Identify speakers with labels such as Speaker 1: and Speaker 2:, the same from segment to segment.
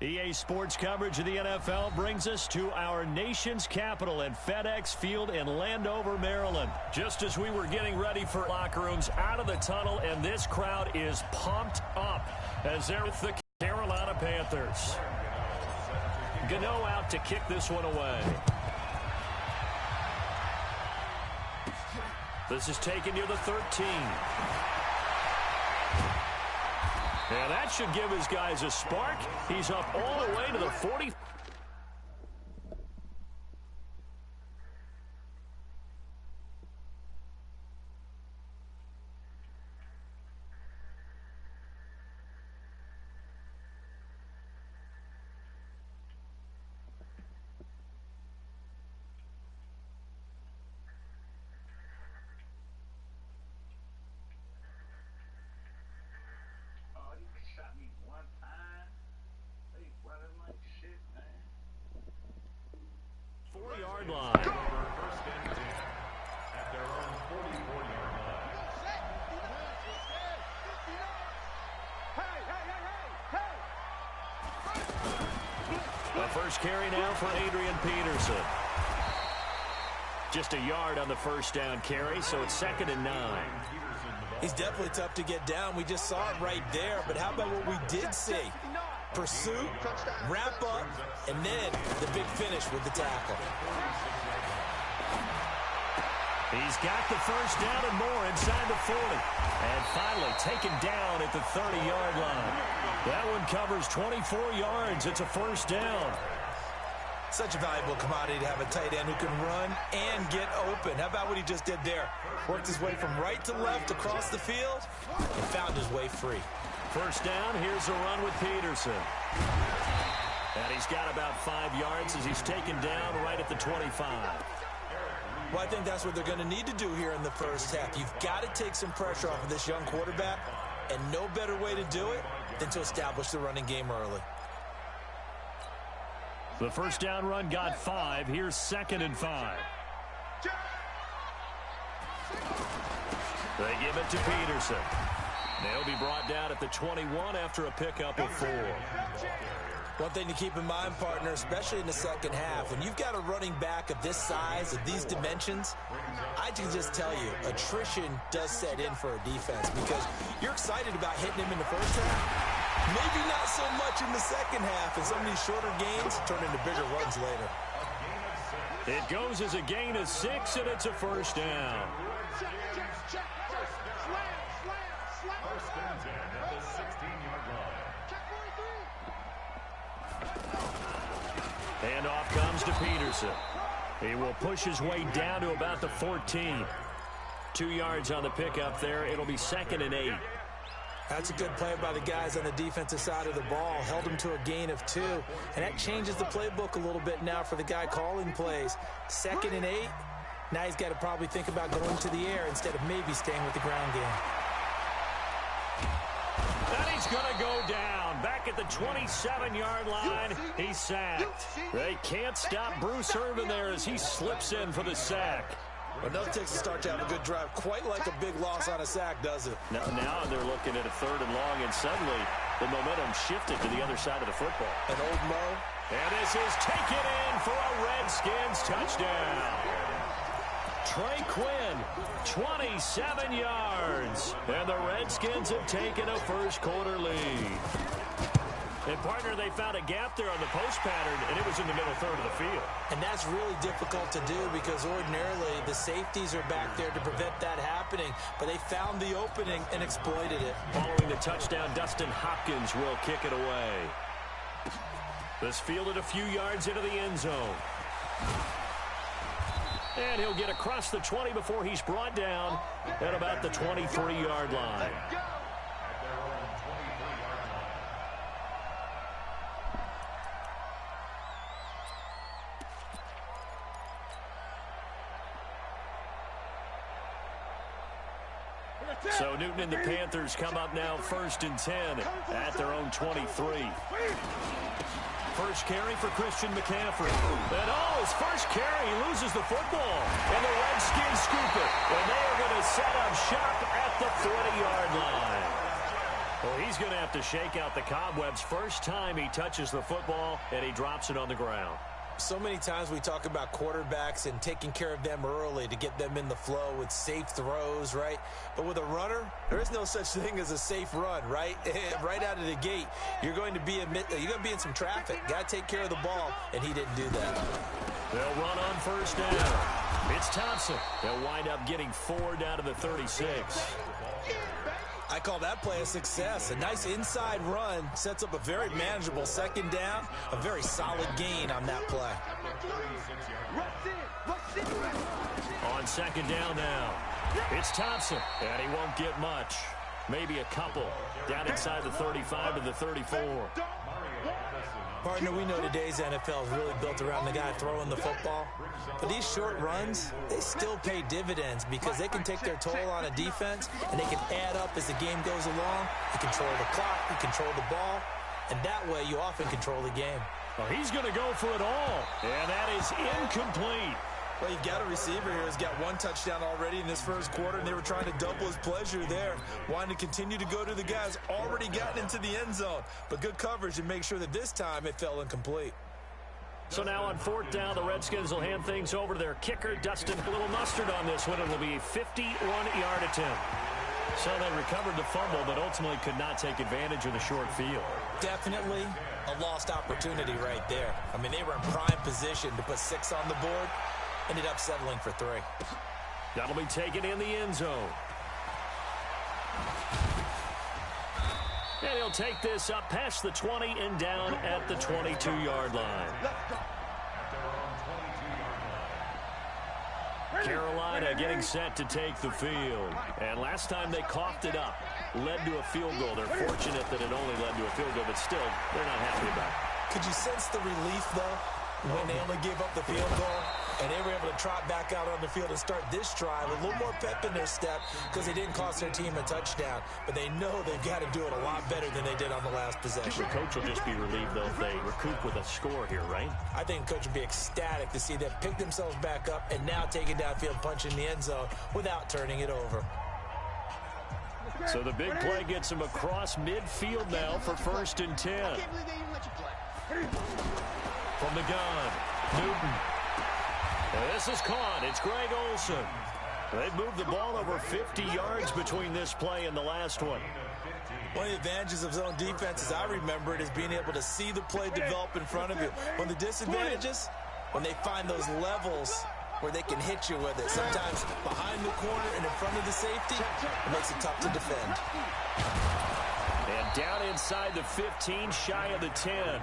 Speaker 1: EA Sports coverage of the NFL brings us to our nation's capital at FedEx Field in Landover, Maryland. Just as we were getting ready for locker rooms out of the tunnel, and this crowd is pumped up as they're with the Carolina Panthers. Gano out to kick this one away. This is taken near the 13. And that should give his guys a spark. He's up all the way to the 40. First carry now for Adrian Peterson. Just a yard on the first down carry, so it's 2nd and 9.
Speaker 2: He's definitely tough to get down. We just saw it right there, but how about what we did see? Pursuit, wrap up, and then the big finish with the tackle.
Speaker 1: He's got the first down and more inside the 40. And finally taken down at the 30-yard line. That one covers 24 yards. It's a first down.
Speaker 2: Such a valuable commodity to have a tight end who can run and get open. How about what he just did there? Worked his way from right to left across the field and found his way free.
Speaker 1: First down, here's a run with Peterson. And he's got about 5 yards as he's taken down right at the 25.
Speaker 2: Well, I think that's what they're going to need to do here in the first half. You've got to take some pressure off of this young quarterback, and no better way to do it than to establish the running game early.
Speaker 1: The first down run got 5. Here's 2nd and 5. They give it to Peterson. They'll be brought down at the 21 after a pickup of 4.
Speaker 2: One thing to keep in mind, partner, especially in the second half, when you've got a running back of this size, of these dimensions, I can just tell you, attrition does set in for a defense because you're excited about hitting him in the first half. Maybe not so much in the second half, and some of these shorter gains turn into bigger runs later.
Speaker 1: It goes as a gain of 6, and it's a first down.
Speaker 3: First and 10 at the 16-yard line.
Speaker 1: Handoff comes to Peterson. He will push his way down to about the 14. 2 yards on the pickup there. It'll be 2nd and 8.
Speaker 2: That's a good play by the guys on the defensive side of the ball. Held him to a gain of 2. And that changes the playbook a little bit now for the guy calling plays. 2nd and 8. Now he's got to probably think about going to the air instead of maybe staying with the ground game.
Speaker 1: And he's going to go down. Back at the 27-yard line, he's sacked. They can't stop Bruce Irvin there as he slips in for the sack.
Speaker 2: Well, no, it takes a start to have a good drive. Quite like a big loss on a sack, does it?
Speaker 1: Now they're looking at a 3rd and long, and suddenly the momentum shifted to the other side of the football.
Speaker 2: And old Mo.
Speaker 1: And this is taken in for a Redskins touchdown. Trey Quinn, 27 yards. And the Redskins have taken a first-quarter lead. And, partner, they found a gap there on the post pattern, and it was in the middle third of the field.
Speaker 2: And that's really difficult to do because ordinarily the safeties are back there to prevent that happening. But they found the opening and exploited it.
Speaker 1: Following the touchdown, Dustin Hopkins will kick it away. This fielded a few yards into the end zone. And he'll get across the 20 before he's brought down at about the 23-yard line. So Newton and the Panthers come up now 1st and 10 at their own 23. First carry for Christian McCaffrey. And his first carry, he loses the football. And the Redskins scoop it. And they are going to set up shop at the 40-yard line. Well, he's going to have to shake out the cobwebs first time he touches the football, and he drops it on the ground.
Speaker 2: So many times we talk about quarterbacks and taking care of them early to get them in the flow with safe throws, right? But with a runner, there is no such thing as a safe run, right? Right out of the gate, you're going to be in some traffic. Got to take care of the ball, and he didn't do that.
Speaker 1: They'll run on first down. It's Thompson. They'll wind up getting 4 down to the 36.
Speaker 2: I call that play a success. A nice inside run sets up a very manageable second down, a very solid gain on that play.
Speaker 1: On second down now, it's Thompson, and he won't get much. Maybe a couple. Down inside the 35 to the 34.
Speaker 2: Partner, we know today's NFL is really built around the guy throwing the football. But these short runs, they still pay dividends because they can take their toll on a defense, and they can add up as the game goes along. You control the clock, you control the ball, and that way you often control the game.
Speaker 1: Well, he's going to go for it all, and that is incomplete.
Speaker 2: Well, you've got a receiver here who's got 1 touchdown already in this first quarter, and they were trying to double his pleasure there, wanting to continue to go to the guys already gotten into the end zone. But good coverage and make sure that this time it fell incomplete.
Speaker 1: So now on 4th down, the Redskins will hand things over to their kicker, Dustin. A little mustard on this one. It'll be a 51-yard attempt. So they recovered the fumble, but ultimately could not take advantage of the short field.
Speaker 2: Definitely a lost opportunity right there. I mean, they were in prime position to put 6 on the board. Ended up settling for 3.
Speaker 1: That'll be taken in the end zone. And he'll take this up past the 20 and down at the 22-yard line. Carolina getting set to take the field. And last time they coughed it up, led to a field goal. They're fortunate that it only led to a field goal, but still, they're not happy about it.
Speaker 2: Could you sense the relief, though, when they only gave up the field goal? And they were able to trot back out on the field and start this drive. A little more pep in their step because they didn't cost their team a touchdown. But they know they've got to do it a lot better than they did on the last possession.
Speaker 1: The coach will just be relieved, though, if they recoup with a score here, right?
Speaker 2: I think the coach would be ecstatic to see them pick themselves back up and now take it downfield, punch in the end zone without turning it over.
Speaker 1: So the big play gets him across midfield now for 1st and 10. From the gun, Newton. This is caught. It's Greg Olsen. They've moved the ball over 50 yards between this play and the last one.
Speaker 2: One of the advantages of zone defense, as I remember it, is being able to see the play develop in front of you. One of the disadvantages, when they find those levels where they can hit you with it. Sometimes behind the corner and in front of the safety, it makes it tough to defend.
Speaker 1: And down inside the 15, shy of the 10.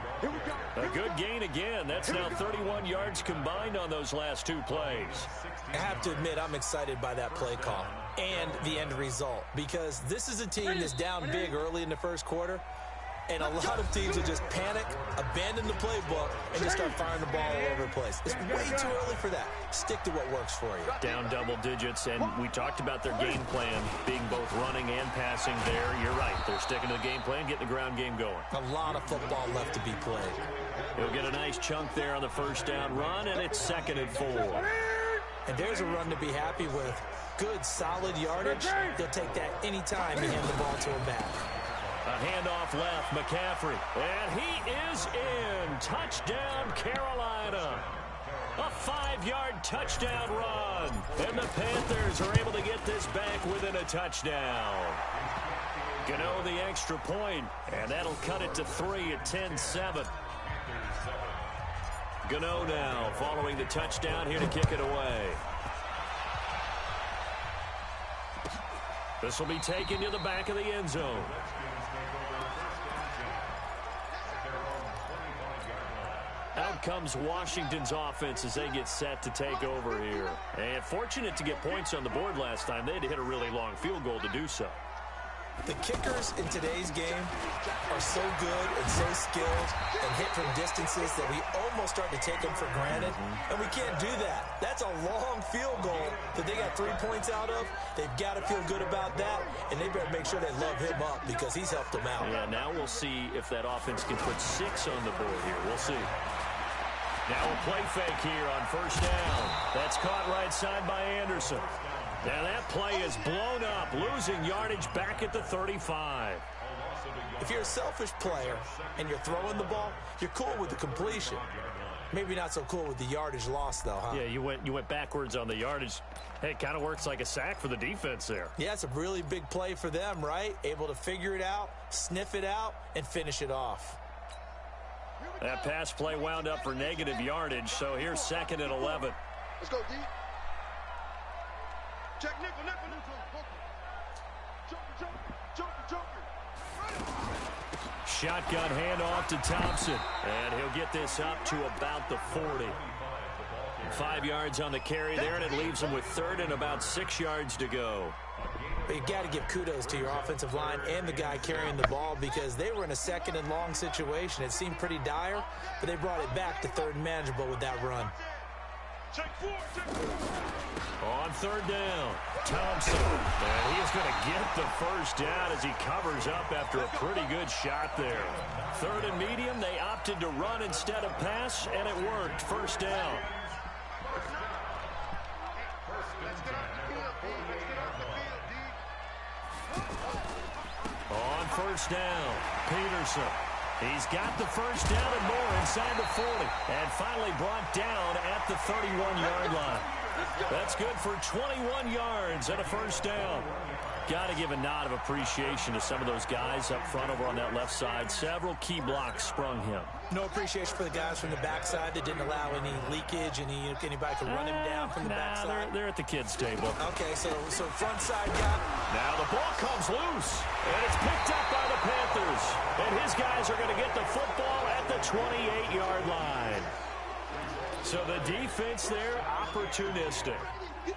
Speaker 1: A good gain again. That's now 31 yards combined on those last 2 plays.
Speaker 2: I have to admit, I'm excited by that play call and the end result, because this is a team that's down big early in the first quarter, and a lot of teams will just panic, abandon the playbook, and just start firing the ball all over the place. It's way too early for that. Stick to what works for you.
Speaker 1: Down double digits, and we talked about their game plan being both running and passing there. You're right. They're sticking to the game plan, getting the ground game going.
Speaker 2: A lot of football left to be played.
Speaker 1: He'll get a nice chunk there on the 1st down run, and it's 2nd and 4.
Speaker 2: And there's a run to be happy with. Good, solid yardage. They'll take that anytime you hand the ball to him back.
Speaker 1: A handoff left, McCaffrey. And he is in. Touchdown, Carolina. A 5-yard touchdown run. And the Panthers are able to get this back within a touchdown. Gano the extra point, and that'll cut it to 3 at 10-7. Gano now following the touchdown here to kick it away. This will be taken to the back of the end zone. Out comes Washington's offense as they get set to take over here. And fortunate to get points on the board last time. They had to hit a really long field goal to do so.
Speaker 2: The kickers in today's game are so good and so skilled and hit from distances that we almost start to take them for granted. And we can't do that. That's a long field goal that they got 3 points out of. They've got to feel good about that, and they better make sure they love him up because he's helped them out.
Speaker 1: Yeah, now we'll see if that offense can put 6 on the board here. We'll see. Now a play fake here on 1st down. That's caught right side by Anderson. Now that play is blown up, losing yardage back at the 35.
Speaker 2: If you're a selfish player and you're throwing the ball, you're cool with the completion. Maybe not so cool with the yardage loss, though, huh?
Speaker 1: Yeah, you went backwards on the yardage. Hey, it kind of works like a sack for the defense there.
Speaker 2: Yeah, it's a really big play for them, right? Able to figure it out, sniff it out, and finish it off.
Speaker 1: That pass play wound up for negative yardage, so here's 2nd and 11.
Speaker 4: Let's go, D. Check nickel. Joker.
Speaker 1: Shotgun handoff to Thompson, and he'll get this up to about the 40. 5 yards on the carry there, and it leaves him with 3rd and about 6 yards to go.
Speaker 2: But you got to give kudos to your offensive line and the guy carrying the ball because they were in a 2nd and long situation. It seemed pretty dire, but they brought it back to 3rd and manageable with that run.
Speaker 1: On 3rd down, Thompson. And he is going to get the first down as he covers up after a pretty good shot there. 3rd and medium, they opted to run instead of pass, and it worked. First down. On 1st down, Peterson. He's got the first down and more inside the 40. And finally brought down at the 31-yard line. That's good for 21 yards and a first down. Got to give a nod of appreciation to some of those guys up front over on that left side. Several key blocks sprung him.
Speaker 2: No appreciation for the guys from the backside that didn't allow any leakage, anybody to run him down from the backside.
Speaker 1: They're at the kids' table.
Speaker 2: Okay, so front side guy.
Speaker 1: Now the ball comes loose, and it's picked up by the Panthers. And his guys are going to get the football at the 28-yard line. So the defense there, opportunistic.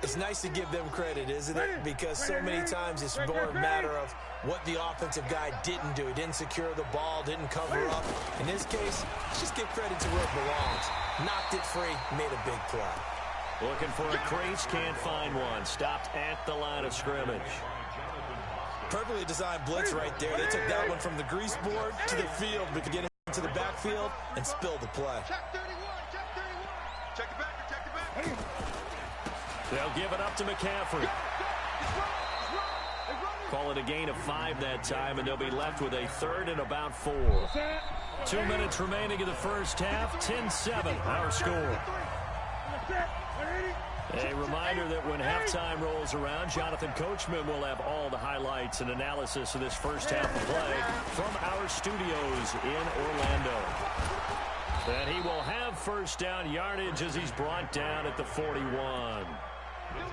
Speaker 2: It's nice to give them credit, isn't it? Because so many times it's more a matter of what the offensive guy didn't do. He didn't secure the ball, didn't cover up. In this case, let's just give credit to where it belongs. Knocked it free, made a big play.
Speaker 1: Looking for a crease, can't find one. Stopped at the line of scrimmage.
Speaker 2: Perfectly designed blitz right there. They took that one from the grease board to the field, but to get into the backfield and spill the play.
Speaker 4: Check 31. Check the back.
Speaker 1: They'll give it up to McCaffrey. Call it a gain of 5 that time, and they'll be left with a 3rd and about 4. 2 minutes remaining in the first half. 10-7, our score. A reminder that when halftime rolls around, Jonathan Coachman will have all the highlights and analysis of this first half of play from our studios in Orlando. And he will have first down yardage as he's brought down at the 41.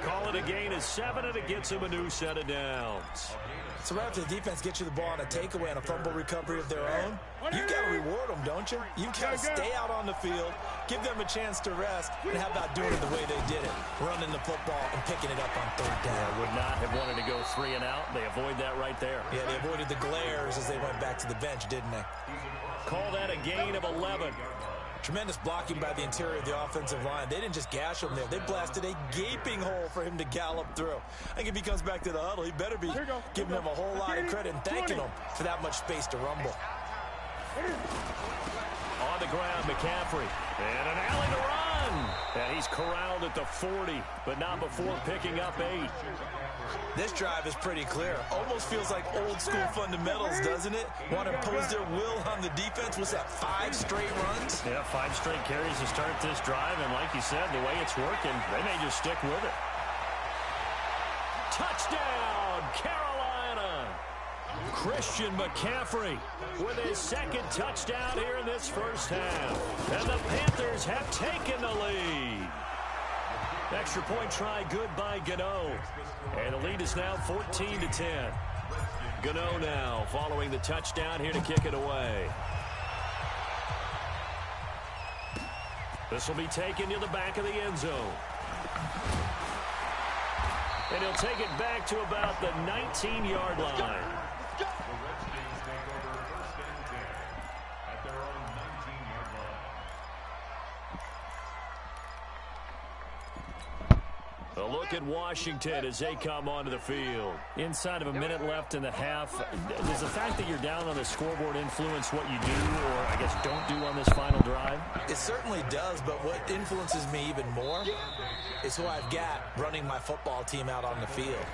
Speaker 1: Call it a gain of 7, and it gets him a new set of downs.
Speaker 2: So right after the defense gets you the ball on a takeaway and a fumble recovery of their own, you've got to reward them, don't you? You've got to stay out on the field, give them a chance to rest, and how about doing it the way they did it, running the football and picking it up on 3rd down.
Speaker 1: Yeah, would not have wanted to go 3 and out. They avoid that right there.
Speaker 2: Yeah, they avoided the glares as they went back to the bench, didn't they?
Speaker 1: Call that a gain of 11.
Speaker 2: Tremendous blocking by the interior of the offensive line. They didn't just gash him there. They blasted a gaping hole for him to gallop through. I think if he comes back to the huddle, he better be giving them a whole lot of credit and thanking them for that much space to rumble.
Speaker 1: On the ground, McCaffrey. And an alley to run. And he's corralled at the 40, but not before picking up 8.
Speaker 2: This drive is pretty clear. Almost feels like old school fundamentals, doesn't it? Want to impose their will on the defense. What's that, 5 straight runs?
Speaker 1: Yeah, 5 straight carries to start this drive. And like you said, the way it's working, they may just stick with it. Touchdown, Carolina. Christian McCaffrey with his 2nd touchdown here in this first half. And the Panthers have taken the lead. Extra point try good by Gano. And the lead is now 14-10. Gano now following the touchdown here to kick it away. This will be taken to the back of the end zone. And he'll take it back to about the 19-yard line. A look at Washington as they come onto the field. Inside of a minute left in the half, does the fact that you're down on the scoreboard influence what you do, or I guess don't do on this final drive?
Speaker 2: It certainly does, but what influences me even more is who I've got running my football team out on the field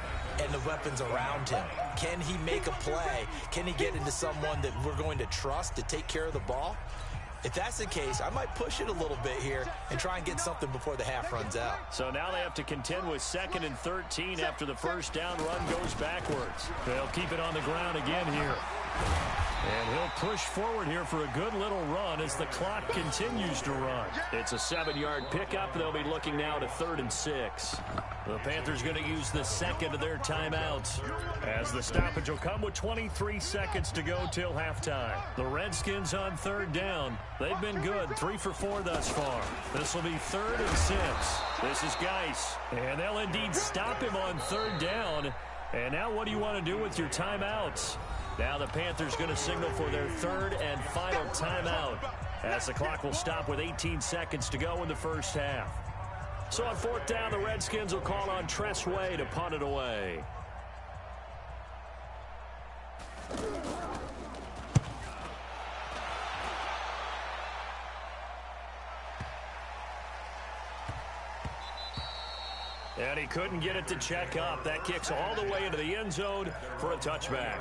Speaker 2: and the weapons around him. Can he make a play? Can he get into someone that we're going to trust to take care of the ball? If that's the case, I might push it a little bit here and try and get something before the half runs out.
Speaker 1: So now they have to contend with 2nd and 13 after the first down run goes backwards. They'll keep it on the ground again here. And he'll push forward here for a good little run as the clock continues to run. It's a 7-yard pickup. They'll be looking now to 3rd and 6. The Panthers going to use the second of their timeouts as the stoppage will come with 23 seconds to go till halftime. The Redskins on 3rd down. They've been good, 3 for 4 thus far. This will be 3rd and 6. This is Geis, and they'll indeed stop him on 3rd down. And now what do you want to do with your timeouts? Now the Panthers going to signal for their 3rd and final timeout as the clock will stop with 18 seconds to go in the first half. So on 4th down, the Redskins will call on Tress Way to punt it away. And he couldn't get it to check up. That kicks all the way into the end zone for a touchback.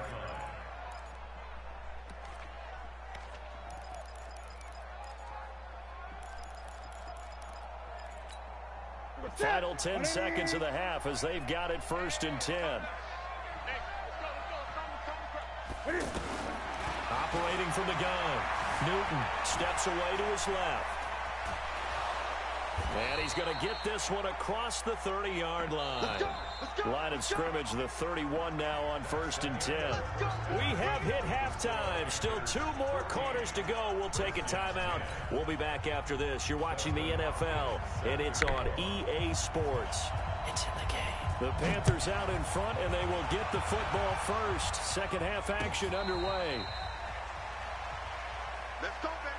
Speaker 1: Final 10 seconds of the half as they've got it 1st and 10. Operating from the gun. Newton steps away to his left. And he's going to get this one across the 30-yard line. Line of scrimmage, the 31 now on 1st and 10. We have hit halftime. Still 2 more quarters to go. We'll take a timeout. We'll be back after this. You're watching the NFL, and it's on EA Sports. It's in the game. The Panthers out in front, and they will get the football first. Second half action underway.
Speaker 4: Let's go, baby.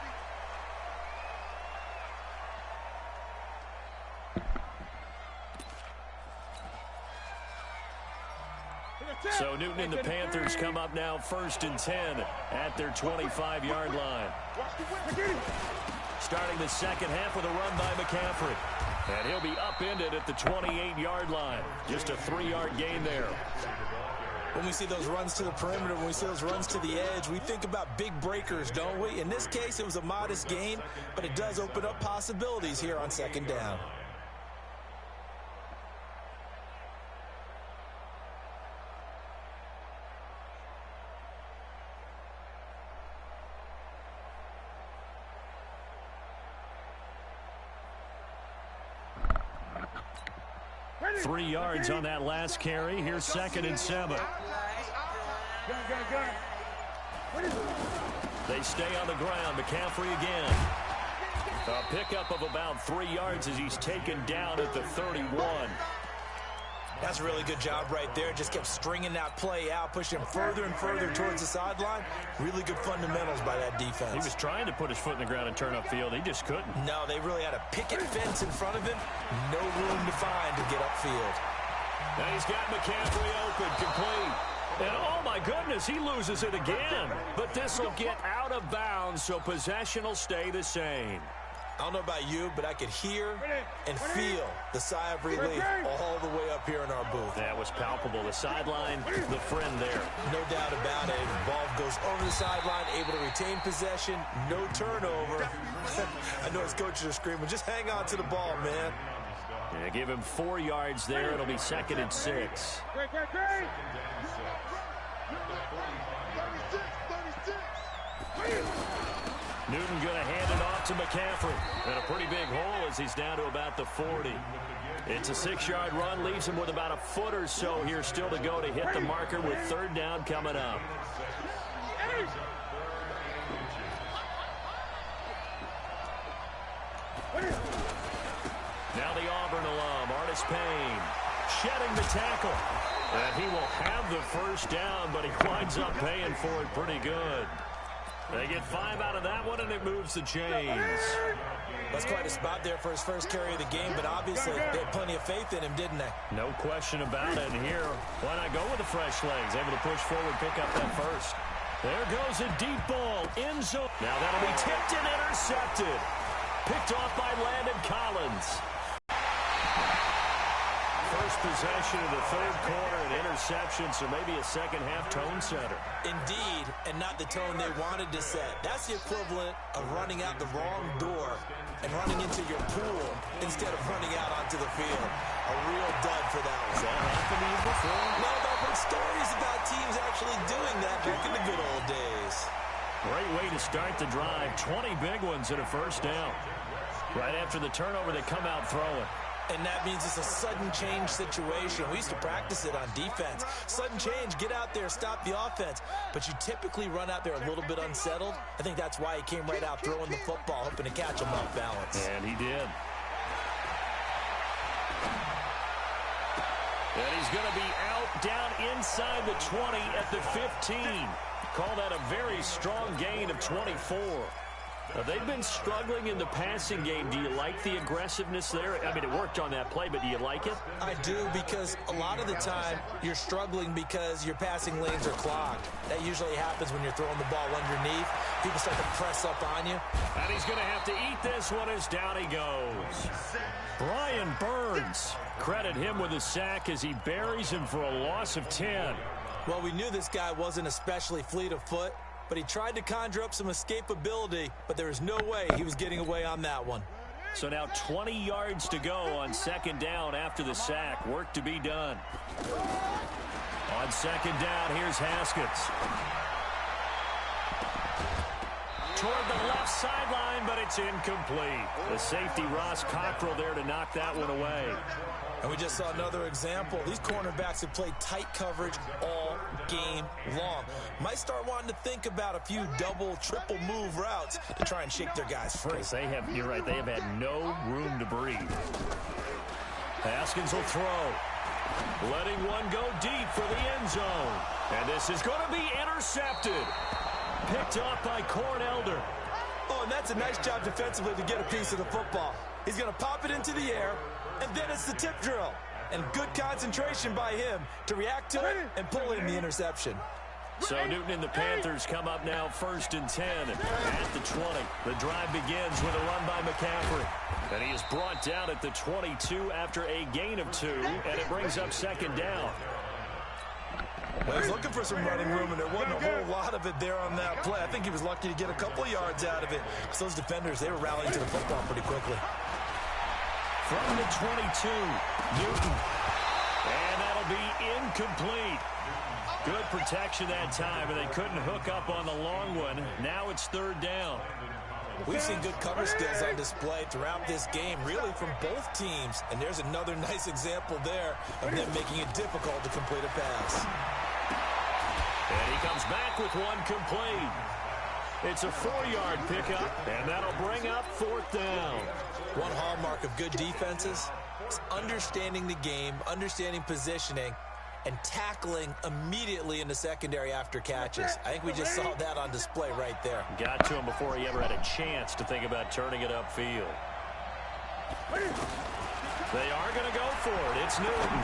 Speaker 1: So Newton and the Panthers come up now 1st and 10 at their 25-yard line. Starting the second half with a run by McCaffrey. And he'll be upended at the 28-yard line. Just a 3-yard gain there.
Speaker 2: When we see those runs to the perimeter, when we see those runs to the edge, we think about big breakers, don't we? In this case, it was a modest gain, but it does open up possibilities here on 2nd down.
Speaker 1: Ready. 3 yards on that last carry. Here's 2nd and 7. They stay on the ground. McCaffrey again. A pickup of about 3 yards as he's taken down at the 31.
Speaker 2: That's a really good job right there. Just kept stringing that play out, pushing him further and further towards the sideline. Really good fundamentals by that defense.
Speaker 1: He was trying to put his foot in the ground and turn upfield. He just couldn't.
Speaker 2: No, they really had a picket fence in front of him. No room to find to get upfield.
Speaker 1: Now he's got McCaffrey open, complete. And oh my goodness, he loses it again. But this will get out of bounds, so possession will stay the same.
Speaker 2: I don't know about you, but I could hear and feel the sigh of relief all the way up here in our booth.
Speaker 1: That was palpable. The sideline, the friend there.
Speaker 2: No doubt about it. The ball goes over the sideline, able to retain possession, no turnover. I know his coaches are screaming, just hang on to the ball, man.
Speaker 1: Yeah, give him 4 yards there. It'll be 2nd and 6. Newton going to hand it off to McCaffrey. And a pretty big hole as he's down to about the 40. It's a 6-yard run, leaves him with about a foot or so here still to go to hit the marker with 3rd down coming up. Now the Auburn alum, Artis Payne, shedding the tackle. And he will have the 1st down, but he winds up paying for it pretty good. They get 5 out of that one, and it moves the chains.
Speaker 2: That's quite a spot there for his first carry of the game, but obviously they had plenty of faith in him, didn't they?
Speaker 1: No question about it. And here, why not go with the fresh legs? Able to push forward, pick up that first. There goes a deep ball. End zone. Now that'll be tipped and intercepted. Picked off by Landon Collins. First possession of the third quarter, and interception, so maybe a second-half tone setter.
Speaker 2: Indeed, and not the tone they wanted to set. That's the equivalent of running out the wrong door and running into your pool instead of running out onto the field. A real dud for that one.
Speaker 1: Has that happened to you before?
Speaker 2: No, but I've heard stories about teams actually doing that back in the good old days.
Speaker 1: Great way to start the drive. 20 big ones and a first down. Right after the turnover, they come out throwing.
Speaker 2: And that means it's a sudden change situation. We used to practice it on defense. Sudden change, get out there, stop the offense. But you typically run out there a little bit unsettled. I think that's why he came right out throwing the football, hoping to catch him off balance.
Speaker 1: And he did. And he's going to be out down inside the 20 at the 15. Call that a very strong gain of 24. They've been struggling in the passing game. Do you like the aggressiveness there? I mean, it worked on that play, but do you like it?
Speaker 2: I do, because a lot of the time you're struggling because your passing lanes are clogged. That usually happens when you're throwing the ball underneath. People start to press up on you.
Speaker 1: And he's going to have to eat this one as down he goes. Brian Burns. Credit him with a sack as he buries him for a loss of 10.
Speaker 2: Well, we knew this guy wasn't especially fleet of foot, but he tried to conjure up some escapability, but there was no way he was getting away on that one.
Speaker 1: So now 20 yards to go on second down after the sack. Work to be done. On second down, here's Haskins. Toward the left sideline, but it's incomplete. The safety, Ross Cockrell, there to knock that one away.
Speaker 2: And we just saw another example. These cornerbacks have played tight coverage all game long. Might start wanting to think about a few double, triple move routes to try and shake their guys free.
Speaker 1: They have, you're right, they have had no room to breathe. Haskins will throw. Letting one go deep for the end zone. And this is going to be intercepted. Picked off by Cornelder.
Speaker 2: Oh, and that's a nice job defensively to get a piece of the football. He's going to pop it into the air, and then it's the tip drill. And good concentration by him to react to it and pull in the interception.
Speaker 1: So Newton and the Panthers come up now 1st and 10 at the 20. The drive begins with a run by McCaffrey. And he is brought down at the 22 after a gain of 2, and it brings up second down.
Speaker 2: Well, he's looking for some running room, and there wasn't a whole lot of it there on that play. I think he was lucky to get a couple of yards out of it. So those defenders, they were rallying to the football pretty quickly.
Speaker 1: From the 22, Newton. And that'll be incomplete. Good protection that time, and they couldn't hook up on the long one. Now it's third down.
Speaker 2: We've seen good cover skills on display throughout this game, really from both teams. And there's another nice example there of them making it difficult to complete a pass.
Speaker 1: And he comes back with one complete. It's a 4-yard pickup, and that'll bring up 4th down.
Speaker 2: One hallmark of good defenses is understanding the game, understanding positioning, and tackling immediately in the secondary after catches. I think we just saw that on display right there.
Speaker 1: Got to him before he ever had a chance to think about turning it upfield. They are going to go for it. It's Newton.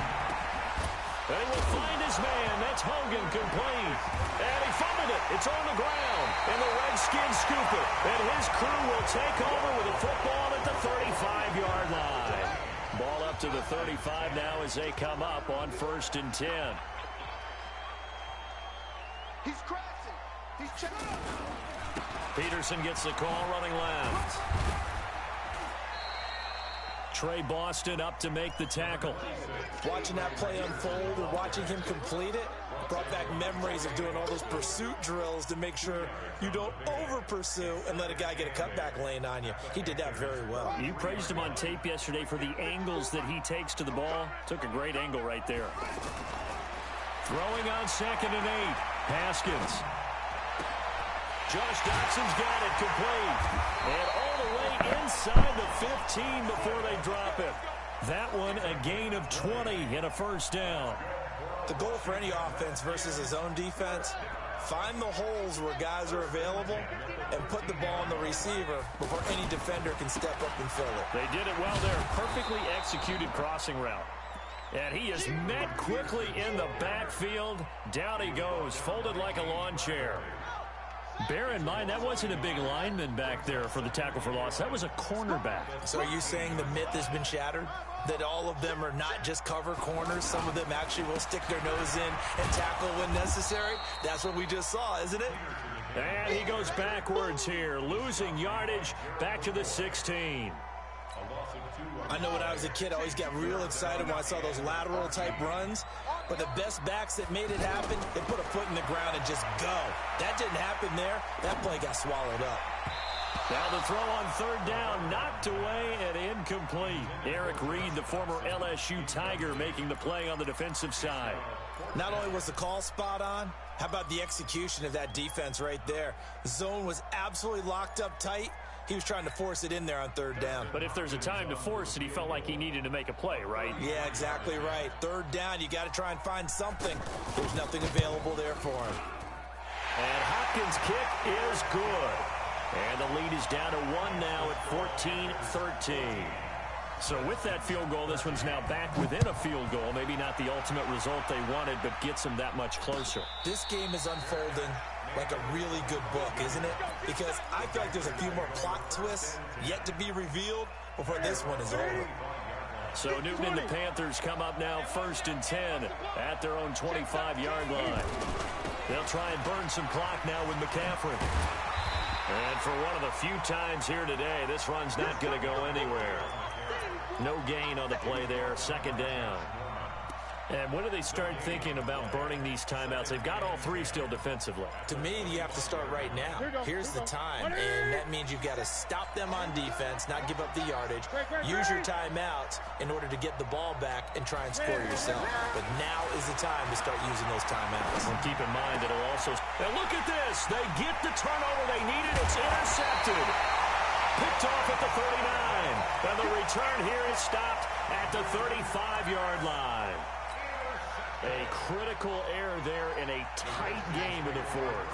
Speaker 1: They will find his man. That's Hogan complete. And he fumbled it. It's on the ground. And the Redskins scoop it. And his crew will take over with a football at the 35-yard line. Ball up to the 35 now as they come up on 1st and 10.
Speaker 4: He's crashing. He's checking.
Speaker 1: Peterson gets the call running left. Trey Boston up to make the tackle.
Speaker 2: Watching that play unfold and watching him complete it brought back memories of doing all those pursuit drills to make sure you don't over-pursue and let a guy get a cutback lane on you. He did that very well.
Speaker 1: You praised him on tape yesterday for the angles that he takes to the ball. Took a great angle right there. Throwing on 2nd and 8. Haskins. Josh Dotson's got it complete. And all the way inside the 15 before they drop it. That one a gain of 20 and a first down.
Speaker 2: The goal for any offense versus his own defense, Find the holes where guys are available and put the ball on the receiver before any defender can step up and fill it.
Speaker 1: They did it well there. Perfectly executed crossing route. And he is met quickly in the backfield. Down he goes, folded like a lawn chair. Bear in mind, that wasn't a big lineman back there for the tackle for loss. That was a cornerback.
Speaker 2: So are you saying the myth has been shattered? That all of them are not just cover corners? Some of them actually will stick their nose in and tackle when necessary? That's what we just saw, isn't it?
Speaker 1: And he goes backwards here, losing yardage back to the 16.
Speaker 2: I know when I was a kid, I always got real excited when I saw those lateral type runs. But the best backs that made it happen, they put a foot in the ground and just go. That didn't happen there. That play got swallowed up.
Speaker 1: Now the throw on third down, knocked away and incomplete. Eric Reed, the former LSU Tiger, making the play on the defensive side.
Speaker 2: Not only was the call spot on, how about the execution of that defense right there? The zone was absolutely locked up tight. He was trying to force it in there on third down.
Speaker 1: But if there's a time to force it, he felt like he needed to make a play, right?
Speaker 2: Yeah, exactly right. Third down, you got to try and find something. There's nothing available there for him.
Speaker 1: And Hopkins' kick is good. And the lead is down to 1 now at 14-13. So with that field goal, this one's now back within a field goal. Maybe not the ultimate result they wanted, but gets them that much closer.
Speaker 2: This game is unfolding like a really good book, isn't it? Because I feel like there's a few more plot twists yet to be revealed before this one is over.
Speaker 1: So Newton and the Panthers come up now 1st and 10 at their own 25-yard line. They'll try and burn some clock now with McCaffrey. And for one of the few times here today, this run's not going to go anywhere. No gain on the play there, 2nd down. And when do they start thinking about burning these timeouts? They've got all 3 still defensively.
Speaker 2: To me, you have to start right now. Here's the time, and that means you've got to stop them on defense, not give up the yardage, use your timeouts in order to get the ball back and try and score yourself. But now is the time to start using those timeouts.
Speaker 1: And keep in mind, it'll also... And look at this! They get the turnover they needed. It's intercepted. Picked off at the 39. And the return here is stopped at the 35-yard line. A critical error there in a tight game in the 4th.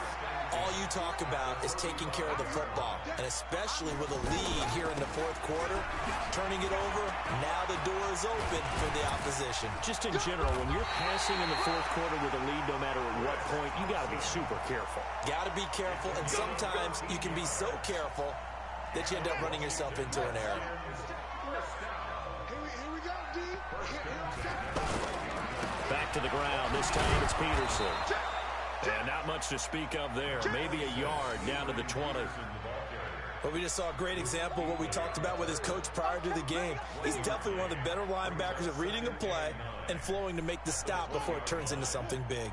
Speaker 2: All you talk about is taking care of the football, and especially with a lead here in the 4th quarter, turning it over, now the door is open for the opposition.
Speaker 1: Just in general, when you're passing in the 4th quarter with a lead, no matter at what point, you got to be super careful.
Speaker 2: Got to be careful, and sometimes you can be so careful that you end up running yourself into an error.
Speaker 4: Here we go, D.
Speaker 1: Back to the ground. This time it's Peterson. And not much to speak of there. Maybe a yard down to the 20.
Speaker 2: But we just saw a great example of what we talked about with his coach prior to the game. He's definitely one of the better linebackers at reading a play and flowing to make the stop before it turns into something big.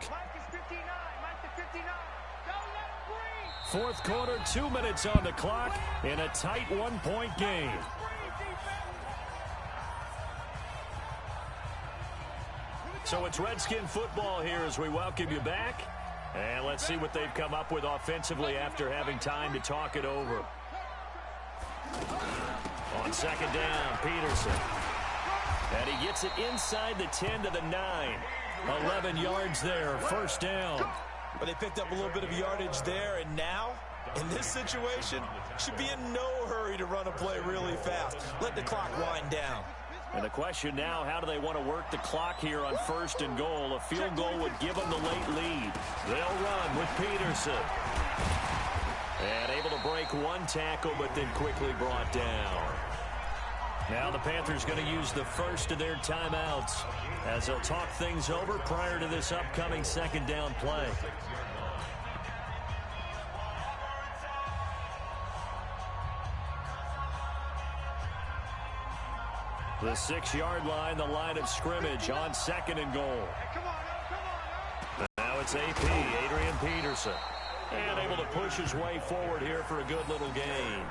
Speaker 1: 4th quarter, 2 minutes on the clock in a tight 1-point game. So it's Redskin football here as we welcome you back. And let's see what they've come up with offensively after having time to talk it over. On 2nd down, Peterson. And he gets it inside the 10 to the 9. 11 yards there, 1st down.
Speaker 2: But they picked up a little bit of yardage there, and now, in this situation, should be in no hurry to run a play really fast. Let the clock wind down.
Speaker 1: And the question now, how do they want to work the clock here on 1st and goal? A field goal would give them the late lead. They'll run with Peterson. And able to break one tackle, but then quickly brought down. Now the Panthers going to use the first of their timeouts as they'll talk things over prior to this upcoming 2nd down play. The 6-yard line, the line of scrimmage on 2nd and goal. Now it's AP, Adrian Peterson. And able to push his way forward here for a good little gain.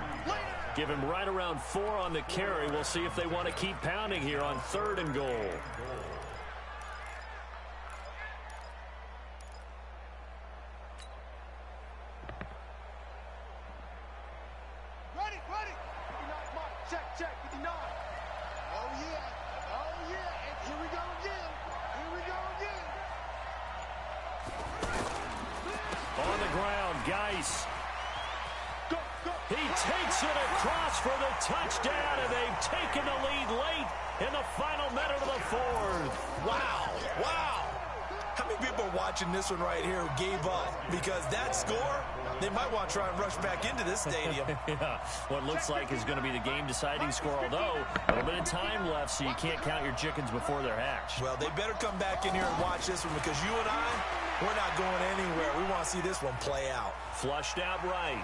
Speaker 1: Give him right around 4 on the carry. We'll see if they want to keep pounding here on 3rd and goal.
Speaker 4: Ready. Check, 59. Oh, yeah. And here we go again.
Speaker 1: Rice. He takes it across for the touchdown, and they've taken the lead late in the final minute of the fourth.
Speaker 2: Wow. Wow. How many people are watching this one right here who gave up? Because that score, they might want to try and rush back into this stadium.
Speaker 1: Yeah, what looks like is going to be the game-deciding score, although a little bit of time left, so you can't count your chickens before they're hatched.
Speaker 2: Well, they better come back in here and watch this one, because you and I, we're not going anywhere. We want to see this one play out.
Speaker 1: Flushed out right.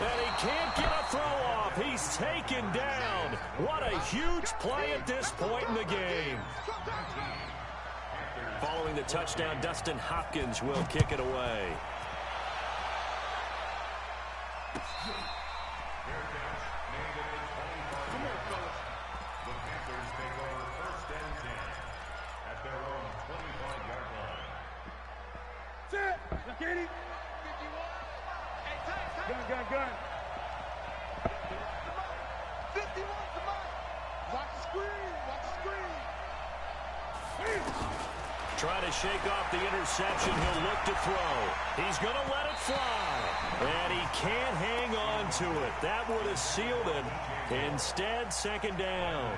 Speaker 1: And he can't get a throw off. He's taken down. What a huge play at this point in the game. Following the touchdown, Dustin Hopkins will kick it away.
Speaker 3: The Panthers take over 1st and 10 at their own 25-yard line.
Speaker 4: Set. Look at him. 51. Hey, tight. Gun. 51, come on. Watch the screen.
Speaker 1: Trying to shake off the interception. He'll look to throw. He's going to let it fly. And he can't hang on to it. That would have sealed it. Instead, second down.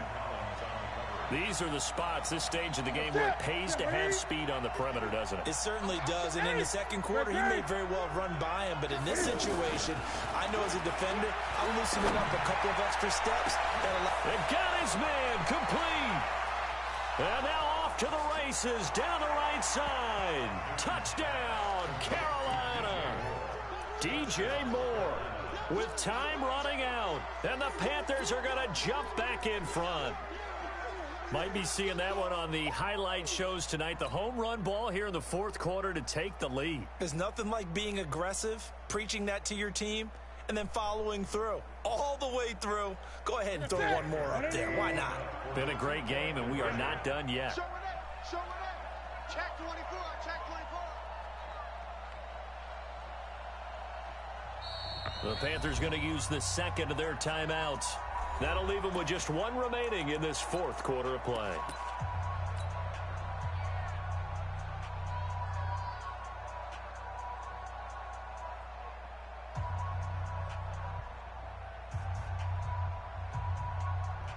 Speaker 1: These are the spots, this stage of the game, where it pays to have speed on the perimeter, doesn't it?
Speaker 2: It certainly does. And in the second quarter, he may very well run by him. But in this situation, I know as a defender, I'm loosening up a couple of extra steps.
Speaker 1: And got his man complete. And now off to the races down the right side. Touchdown, Carolina. DJ Moore with time running out. And the Panthers are going to jump back in front. Might be seeing that one on the highlight shows tonight. The home run ball here in the fourth quarter to take the lead.
Speaker 2: There's nothing like being aggressive, preaching that to your team, and then following through. All the way through. Go ahead and throw one more up there. Why not?
Speaker 1: Been a great game, and we are not done yet.
Speaker 4: Show it. Check 24.
Speaker 1: The Panthers going to use the second of their timeouts. That'll leave them with just one remaining in this fourth quarter of play.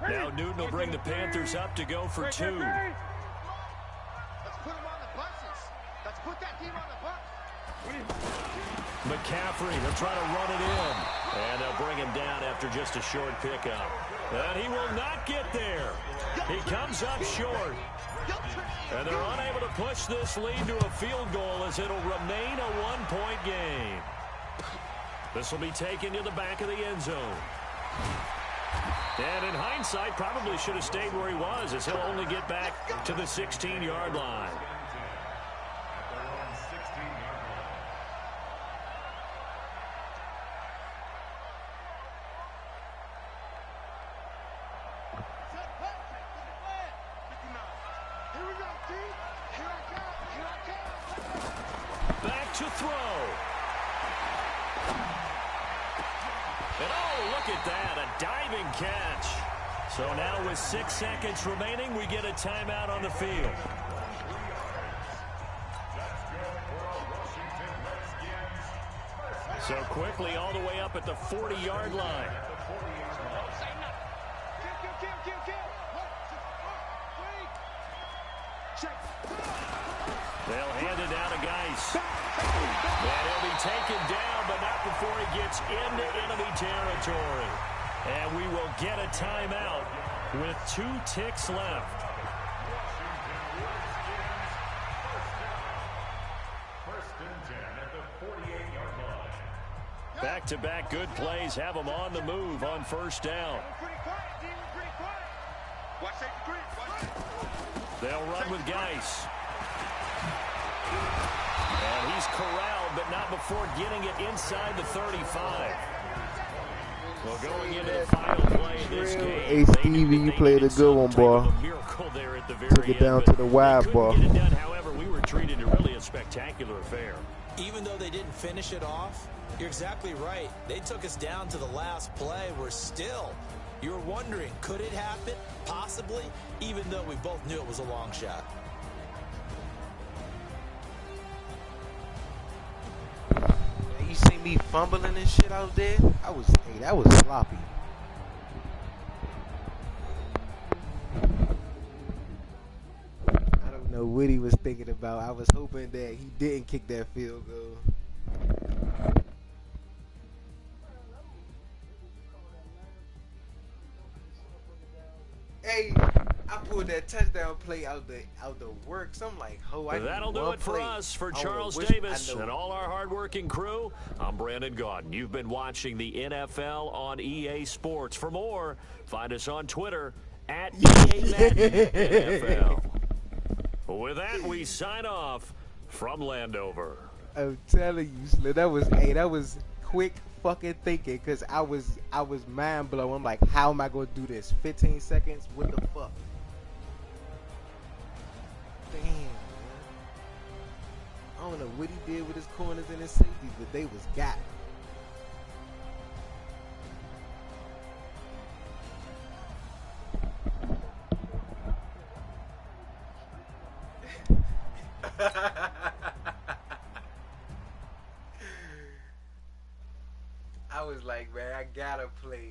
Speaker 1: Now Newton will bring the Panthers up to go for two.
Speaker 4: Let's put them on the buses. Let's put that team on the bus.
Speaker 1: McCaffrey, they'll try to run it in. And they'll bring him down after just a short pickup. And he will not get there. He comes up short. And they're unable to push this lead to a field goal as it'll remain a one-point game. This will be taken to the back of the end zone. And in hindsight, probably should have stayed where he was, as he'll only get back to the 16-yard line. Back to throw. And oh, look at that, a diving catch. So now with 6 seconds remaining, we get a timeout on the field. So quickly all the way up at the 40-yard line. They'll hand it down to Geis. And he'll be taken down, but not before he gets into enemy territory. And we will get a timeout with 2 ticks left. Back-to-back good plays have them on the move on first down. They'll run with Geis. And he's corralled, but not before getting it inside the 35. Well, going into the final play in this game,
Speaker 5: hey, Stevie, you played a good one, boy. Took it down to the wire, boy.
Speaker 1: However, we were treated to really a spectacular affair.
Speaker 2: Even though they didn't finish it off, you're exactly right. They took us down to the last play. We're still, you were wondering, could it happen? Possibly, even though we both knew it was a long shot.
Speaker 5: You
Speaker 6: see me fumbling and shit out there?
Speaker 5: That was sloppy. I don't know what he was thinking about. I was hoping that he didn't kick that field goal. Hey, I pulled that touchdown play out the works. I'm like,
Speaker 1: that'll do it for us. For Charles Davis and all our hardworking crew, I'm Brandon Gaudin. You've been watching the NFL on EA Sports. For more, find us on Twitter at EA Madden NFL. With that, we sign off from Landover.
Speaker 5: I'm telling you, Slim, that was quick fucking thinking, because I was mind blown. I'm like, how am I gonna do this? 15 seconds? What the fuck? Damn, man. I don't know what he did with his corners and his safeties, but they was got. I was like, man, I gotta play.